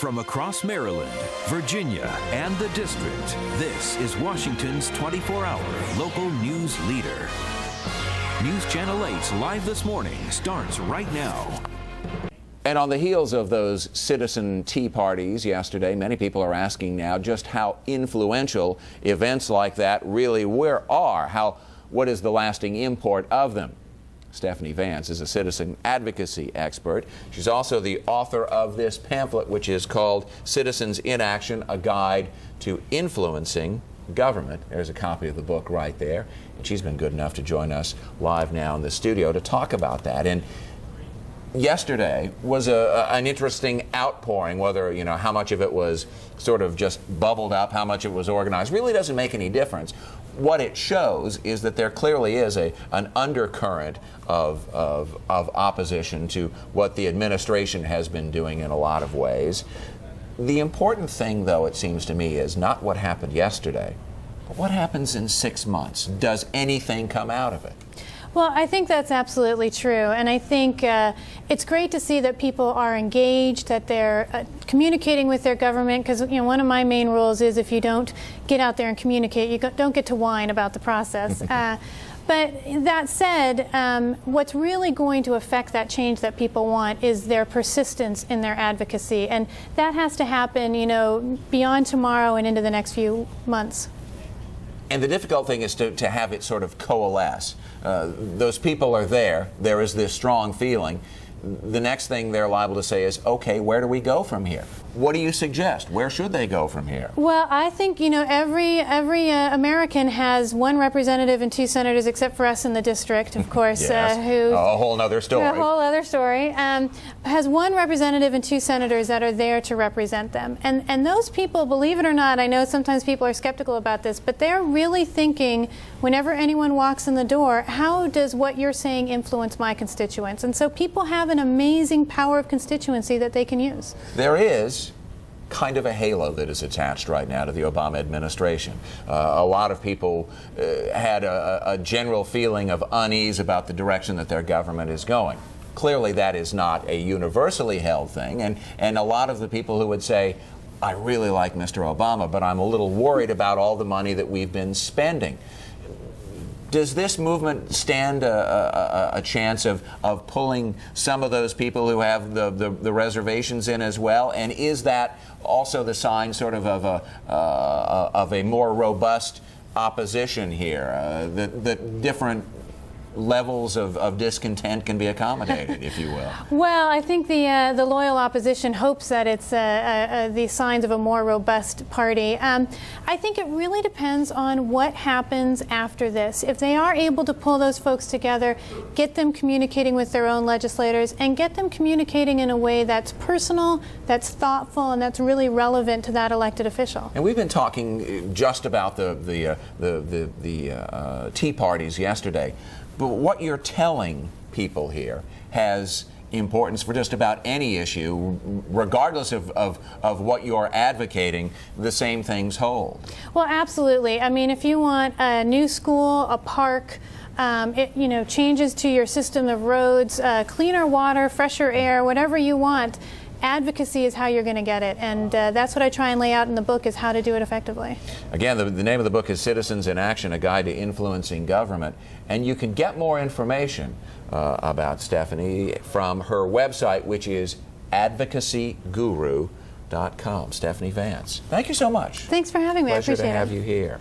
From across Maryland, Virginia, and the District, this is Washington's 24-hour local news leader. News Channel 8's Live This Morning starts right now. And on the heels of those citizen tea parties yesterday, many people are asking now just how influential events like that really are. What is the lasting import of them? Stephanie Vance is a citizen advocacy expert. She's also the author of this pamphlet, which is called Citizens in Action, A Guide to Influencing Government. There's a copy of the book right there. And she's been good enough to join us live now in the studio to talk about that. And yesterday was an interesting outpouring. Whether, how much of it was sort of just bubbled up, how much it was organized, really doesn't make any difference. What it shows is that there clearly is an undercurrent of opposition to what the administration has been doing in a lot of ways. The important thing, though, it seems to me, is not what happened yesterday, but what happens in 6 months. Does anything come out of it? Well, I think that's absolutely true, and I think it's great to see that people are engaged, that they're communicating with their government, because one of my main rules is if you don't get out there and communicate, you don't get to whine about the process. But that said, what's really going to affect that change that people want is their persistence in their advocacy, and that has to happen, beyond tomorrow and into the next few months. And the difficult thing is to have it sort of coalesce. Those people are there. There is this strong feeling. The next thing they're liable to say is, okay, where do we go from here? What do you suggest? Where should they go from here? Well, I think, every American has one representative and two senators, except for us in the district, of course, yes. who... A whole other story. A whole other story. Has one representative and two senators that are there to represent them. And those people, believe it or not, I know sometimes people are skeptical about this, but they're really thinking, whenever anyone walks in the door, how does what you're saying influence my constituents? And so people have an amazing power of constituency that they can use. There is kind of a halo that is attached right now to the Obama administration. A lot of people had a general feeling of unease about the direction that their government is going. Clearly that is not a universally held thing, and a lot of the people who would say, I really like Mr. Obama, but I'm a little worried about all the money that we've been spending. Does this movement stand a chance of pulling some of those people who have the reservations in as well? And is that also the sign sort of a more robust opposition here? That different levels of discontent can be accommodated, if you will. Well, I think the loyal opposition hopes that it's the signs of a more robust party. I think it really depends on what happens after this. If they are able to pull those folks together, get them communicating with their own legislators, and get them communicating in a way that's personal, that's thoughtful, and that's really relevant to that elected official. And we've been talking just about the tea parties yesterday. But what you're telling people here has importance for just about any issue, regardless of what you're advocating. The same things hold. Well, absolutely. I mean, if you want a new school, a park, changes to your system of roads, cleaner water, fresher air, whatever you want, advocacy is how you're going to get it, and that's what I try and lay out in the book, is how to do it effectively. Again, the name of the book is Citizens in Action, A Guide to Influencing Government, and you can get more information about Stephanie from her website, which is advocacyguru.com. Stephanie Vance, thank you so much. Thanks for having me. Pleasure I appreciate it. to have you here.